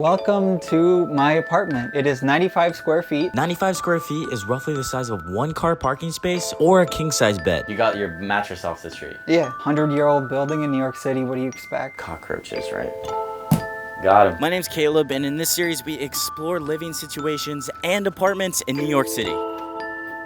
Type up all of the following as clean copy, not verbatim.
Welcome to my apartment. It is 95 square feet. 95 square feet is roughly the size of one car parking space or a king-size bed. You got your mattress off the tree. Yeah, 100-year-old building in New York City. What do you expect? Cockroaches, right? Got him. My name's Caleb, and in this series we explore living situations and apartments in New York City.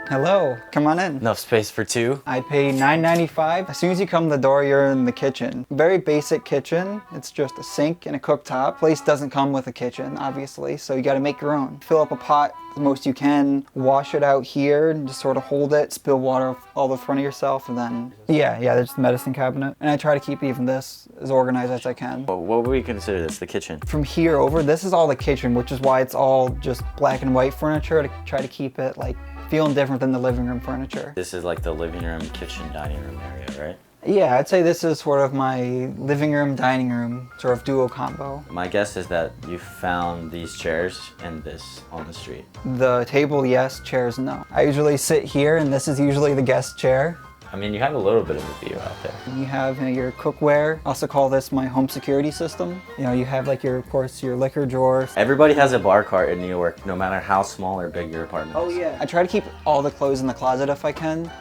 Hello, come on in. Enough space for two? I pay $9.95. As soon as you come in the door, you're in the kitchen. Very basic kitchen. It's just a sink and a cooktop. Place doesn't come with a kitchen, obviously, so you gotta make your own. Fill up a pot the most you can, wash it out here, and just sort of hold it, spill water all the front of yourself, and then, yeah, there's the medicine cabinet. And I try to keep even this as organized as I can. What would we consider this, the kitchen? From here over, this is all the kitchen, which is why it's all just black and white furniture to try to keep it like feeling different than the living room furniture. This is like the living room, kitchen, dining room area, right? Yeah, I'd say this is sort of my living room, dining room, sort of duo combo. My guess is that you found these chairs and this on the street. The table, yes. Chairs, no. I usually sit here, and this is usually the guest chair. I mean, you have a little bit of a view out there. You have your cookware. I also call this my home security system. You have like of course, your liquor drawer. Everybody has a bar cart in New York, no matter how small or big your apartment is. Oh yeah. I try to keep all the clothes in the closet if I can.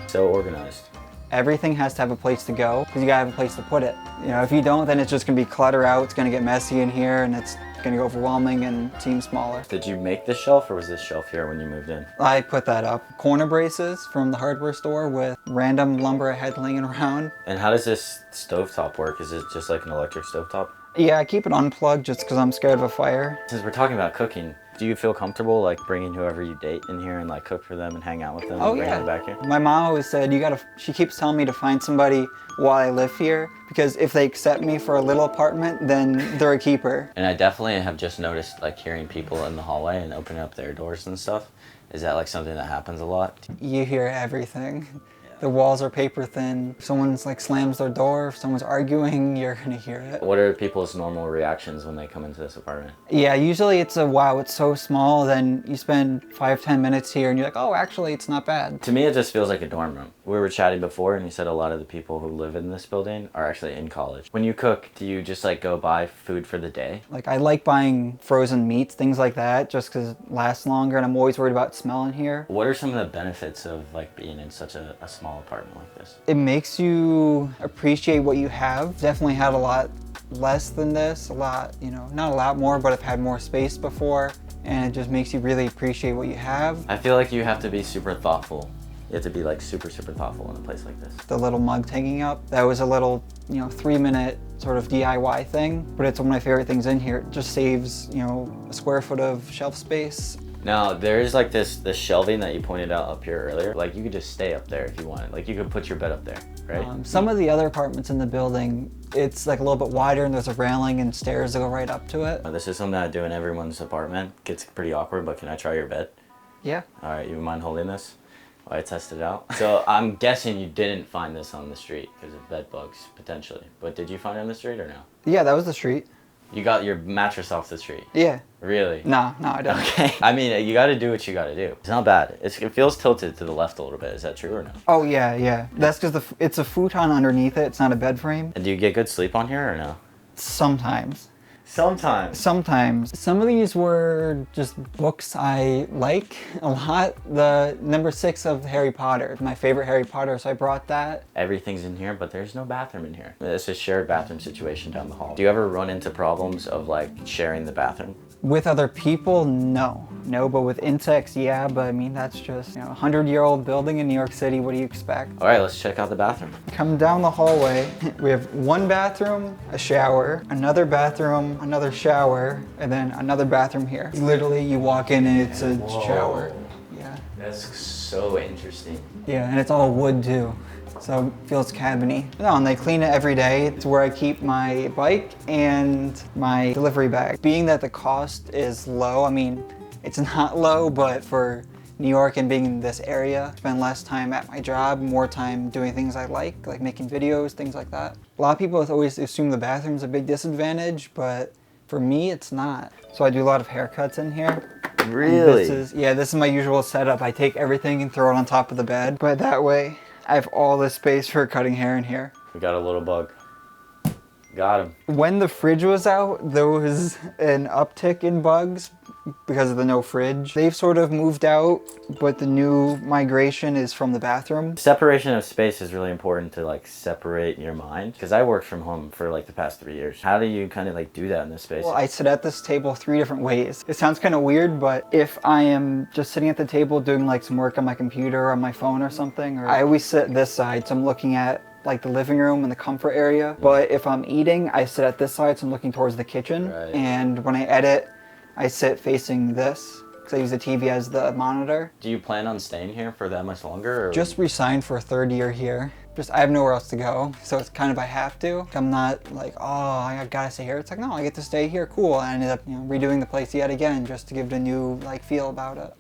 So organized. Everything has to have a place to go, because you gotta have a place to put it. If you don't, then it's just gonna be clutter out, it's gonna get messy in here, and it's gonna get overwhelming and seem smaller. Did you make this shelf, or was this shelf here when you moved in? I put that up. Corner braces from the hardware store with random lumber I had laying around. And how does this stovetop work? Is it just like an electric stovetop? Yeah, I keep it unplugged just because I'm scared of a fire. Since we're talking about cooking, do you feel comfortable like bringing whoever you date in here and like cook for them and hang out with them and bring them back here? My mom always said she keeps telling me to find somebody while I live here, because if they accept me for a little apartment, then they're a keeper. And I definitely have just noticed like hearing people in the hallway and opening up their doors and stuff. Is that like something that happens a lot? You hear everything. The walls are paper thin. If someone's like slams their door, if someone's arguing, you're gonna hear it. What are people's normal reactions when they come into this apartment? Yeah, usually it's a wow, it's so small, then you spend 5-10 minutes here and you're like, oh, actually it's not bad. To me, it just feels like a dorm room. We were chatting before and you said a lot of the people who live in this building are actually in college. When you cook, do you just like go buy food for the day? Like I like buying frozen meats, things like that, just because it lasts longer, and I'm always worried about smelling here. What are some of the benefits of like being in such a small apartment like this? It makes you appreciate what you have. Definitely had a lot less than this, not a lot more, but I've had more space before, and it just makes you really appreciate what you have. I feel like you have to be super thoughtful. You have to be like super thoughtful in a place like this. The little mugs hanging up, that was a little 3-minute sort of DIY thing, but it's one of my favorite things in here. It just saves a square foot of shelf space. Now, there is like this shelving that you pointed out up here earlier. Like you could just stay up there if you wanted. Like you could put your bed up there, right? Some of the other apartments in the building, it's like a little bit wider and there's a railing and stairs that go right up to it. This is something I do in everyone's apartment. Gets pretty awkward, but can I try your bed? Yeah. All right, you mind holding this while I test it out? So I'm guessing you didn't find this on the street because of bed bugs, potentially. But did you find it on the street or no? Yeah, that was the street. You got your mattress off the street? Yeah. Really? No, I don't. Okay. I mean, you got to do what you got to do. It's not bad. It feels tilted to the left a little bit. Is that true or no? Oh, yeah. That's because it's a futon underneath it. It's not a bed frame. And do you get good sleep on here or no? Sometimes. Sometimes. Some of these were just books I like a lot. The number 6 of Harry Potter, my favorite Harry Potter, so I brought that. Everything's in here, but there's no bathroom in here. It's a shared bathroom situation down the hall. Do you ever run into problems of like sharing the bathroom? With other people, no, but with insects, yeah. But I mean, that's just a 100-year-old building in New York City. What do you expect? All right, let's check out the bathroom. Come down the hallway. We have one bathroom, a shower, another bathroom, another shower, and then another bathroom here. Literally, you walk in and it's a shower. Yeah. That's so interesting. Yeah, and it's all wood too. So it feels cabiny. No, and they clean it every day. It's where I keep my bike and my delivery bag. Being that the cost is low, I mean, it's not low, but for New York and being in this area, I spend less time at my job, more time doing things I like making videos, things like that. A lot of people always assume the bathroom's a big disadvantage, but for me, it's not. So I do a lot of haircuts in here. Really? This is my usual setup. I take everything and throw it on top of the bed, but that way, I have all this space for cutting hair in here. We got a little bug. Got him. When the fridge was out, there was an uptick in bugs because of the no fridge. They've sort of moved out, but the new migration is from the bathroom. Separation of space is really important to like separate your mind. Because I worked from home for like the past 3 years. How do you kind of like do that in this space? Well, I sit at this table 3 different ways. It sounds kind of weird, but if I am just sitting at the table doing like some work on my computer or on my phone or something, or I always sit this side, so I'm looking at like the living room and the comfort area. But if I'm eating, I sit at this side, so I'm looking towards the kitchen. Right. And when I edit, I sit facing this, because I use the TV as the monitor. Do you plan on staying here for that much longer? Or? Just resigned for a 3rd year here. I have nowhere else to go, so it's kind of I have to. I'm not like, oh, I gotta stay here. It's like, no, I get to stay here, cool. I ended up redoing the place yet again just to give it a new like feel about it.